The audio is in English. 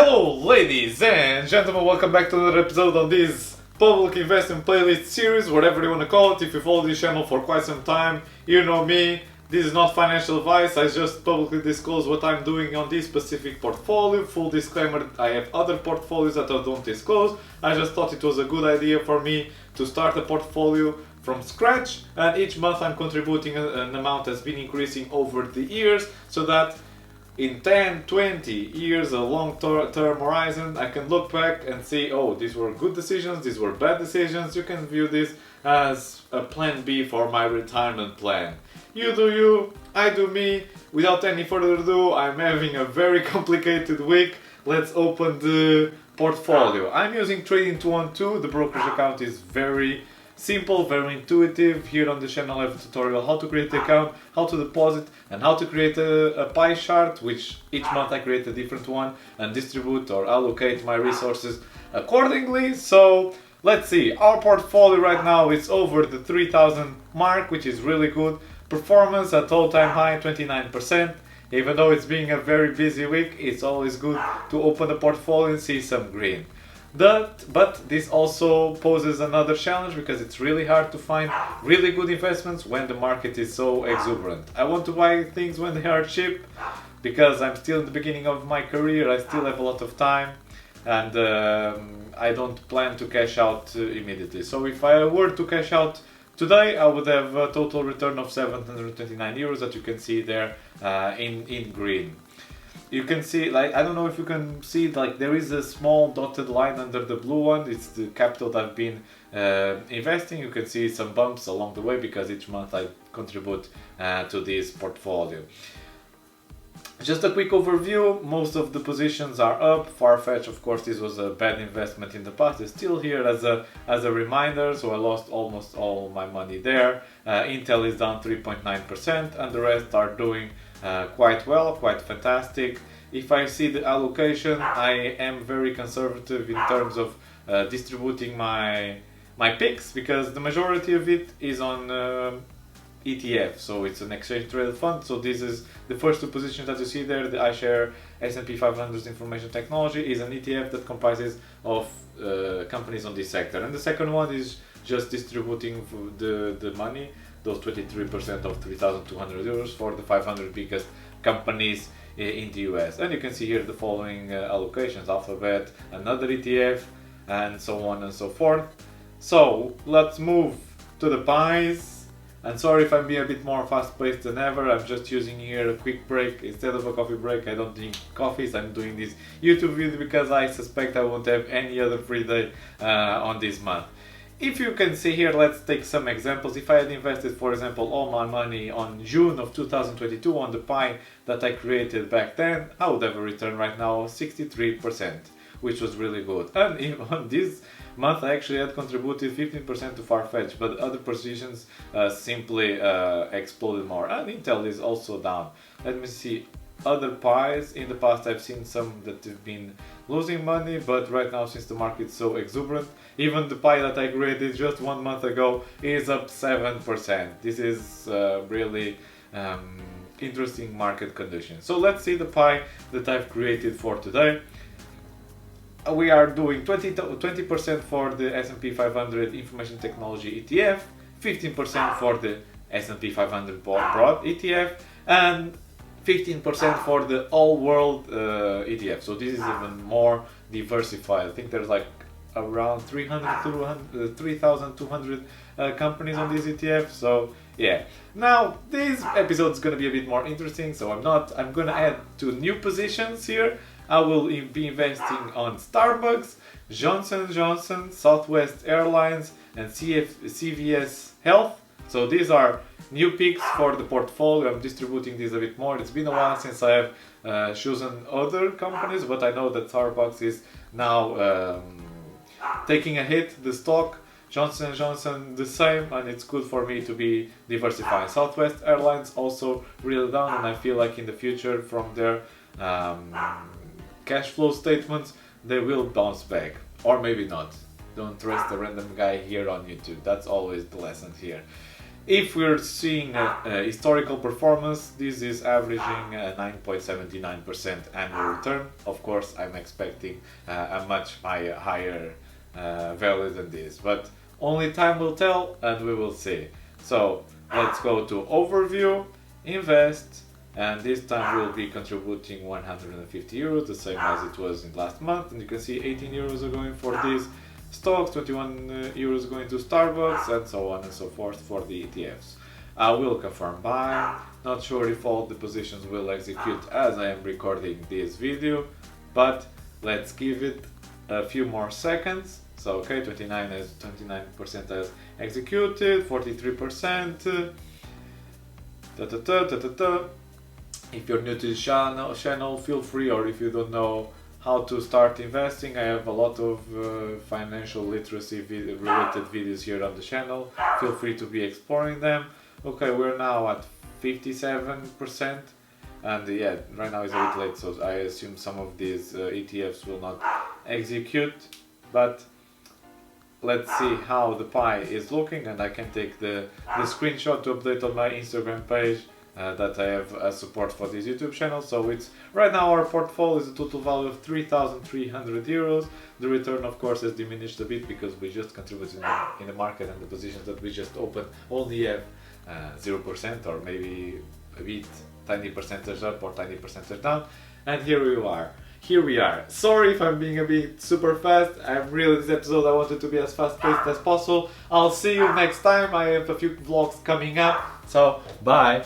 Hello ladies and gentlemen, welcome back to another episode of this public investment playlist series, whatever you want to call it. If you follow this channel for quite some time, you know me. This is not financial advice, I just publicly disclose what I'm doing on this specific portfolio. Full disclaimer, I have other portfolios that I don't disclose. I just thought it was a good idea for me to start a portfolio from scratch, and each month I'm contributing an amount that's been increasing over the years, so that in 10, 20 years, a long-term horizon, I can look back and see, oh, these were good decisions, these were bad decisions. You can view this as a plan B for my retirement plan. You do you, I do me. Without any further ado, I'm having a very complicated week. Let's open the portfolio. I'm using Trading 212. The brokerage account is very simple, very intuitive. Here on the channel I have a tutorial how to create the account, how to deposit, and how to create a pie chart, which each month I create a different one and distribute or allocate my resources accordingly. So let's see, our portfolio right now is over the 3,000 mark, which is really good. Performance at all-time high, 29%. Even though it's been a very busy week, it's always good to open the portfolio and see some green. But this also poses another challenge, because it's really hard to find really good investments when the market is so exuberant. I want to buy things when they are cheap, because I'm still in the beginning of my career, I still have a lot of time, and I don't plan to cash out immediately. So if I were to cash out today, I would have a total return of 729 euros that you can see there in green. You can see, like, I don't know if you can see, like, there is a small dotted line under the blue one. It's the capital that I've been investing. You can see some bumps along the way because each month I contribute to this portfolio. Just a quick overview, most of the positions are up. Farfetch, of course, this was a bad investment in the past. It's still here as a reminder, so I lost almost all my money there. Intel is down 3.9%, and the rest are doing quite well, quite fantastic. If I see the allocation, I am very conservative in terms of distributing my picks, because the majority of it is on ETF, so it's an exchange traded fund. So this is the first two positions that you see there. The iShare S&P 500 Information Technology is an ETF that comprises of companies on this sector, and the second one is just distributing the money, those 23% of 3,200 euros for the 500 biggest companies in the US. And you can see here the following allocations: Alphabet, another ETF, and so on and so forth. So let's move to the pies. And sorry if I'm being a bit more fast-paced than ever, I'm just using here a quick break. Instead of a coffee break, I don't drink coffees. I'm doing this YouTube video because I suspect I won't have any other free day on this month. If you can see here, let's take some examples. If I had invested, for example, all my money on June of 2022 on the pie that I created back then, I would have a return right now of 63%, which was really good. And even on this month I actually had contributed 15% to Farfetch, but other positions simply exploded more. And Intel is also down. Let me see other pies. In the past I've seen some that have been losing money, but right now, since the market is so exuberant, even the pie that I created just 1 month ago is up 7%. This is really interesting market conditions. So let's see the pie that I've created for today. We are doing 20% for the S&P 500 Information Technology ETF, 15% for the S&P 500 Broad ETF, and 15% for the All World ETF. So this is even more diversified. I think there's like around 3,200 companies on this ETF. So yeah. Now this episode is going to be a bit more interesting. So I'm going to add 2 new positions here. I will be investing on Starbucks, Johnson & Johnson, Southwest Airlines, and CVS Health. So these are new picks for the portfolio. I'm distributing these a bit more. It's been a while since I have chosen other companies, but I know that Starbucks is now taking a hit, the stock. Johnson & Johnson the same, and it's good for me to be diversifying. Southwest Airlines also really down, and I feel like in the future, from their cash flow statements, they will bounce back, or maybe not. Don't trust a random guy here on YouTube. That's always the lesson here. If we're seeing a historical performance, this is averaging 9.79% annual return. Of course, I'm expecting a much higher value than this, but only time will tell and we will see. So let's go to overview, invest, and this time we'll be contributing 150 euros, the same as it was in last month, and you can see 18 euros are going for these stocks, 21 euros going to Starbucks, and so on and so forth for the ETFs. I will confirm buy, not sure if all the positions will execute as I am recording this video, but let's give it a few more seconds. So okay, 29% has executed, 43%. If you're new to the channel, feel free, or if you don't know how to start investing, I have a lot of financial literacy related videos here on the channel. Feel free to be exploring them. Okay, we're now at 57%, and yeah, right now is a bit late, so I assume some of these ETFs will not execute, but let's see how the pie is looking, and I can take the screenshot to update on my Instagram page that I have support for this YouTube channel. So it's right now our portfolio is a total value of 3,300 euros. The return of course has diminished a bit because we just contributed in the market, and the positions that we just opened only have 0% or maybe a bit tiny percentage up or tiny percentage down, and here we are. Sorry if I'm being a bit super fast. I'm really, this episode I wanted to be as fast paced as possible. I'll see you next time. I have a few vlogs coming up, so bye.